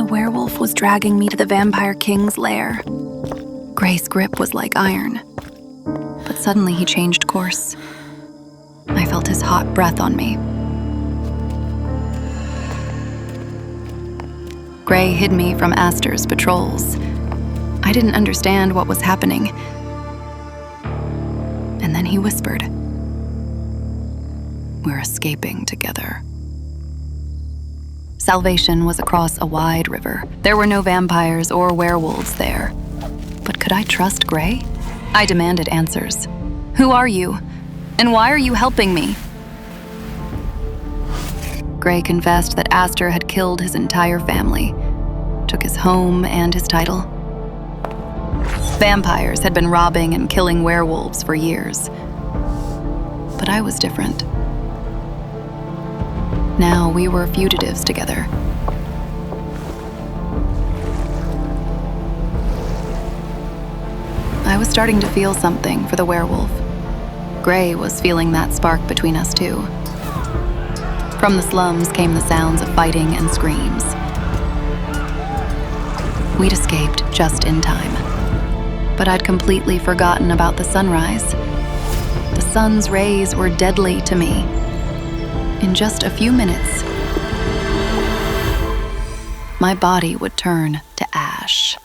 The werewolf was dragging me to the Vampire King's lair. Gray's grip was like iron. But suddenly he changed course. I felt his hot breath on me. Gray hid me from Aster's patrols. I didn't understand what was happening. And then he whispered, "We're escaping together." Salvation was across a wide river. There were no vampires or werewolves there. But could I trust Gray? I demanded answers. "Who are you? And why are you helping me?" Gray confessed that Aster had killed his entire family, took his home and his title. Vampires had been robbing and killing werewolves for years. But I was different. Now we were fugitives together. I was starting to feel something for the werewolf. Gray was feeling that spark between us too. From the slums came the sounds of fighting and screams. We'd escaped just in time. But I'd completely forgotten about the sunrise. The sun's rays were deadly to me. In just a few minutes, my body would turn to ash.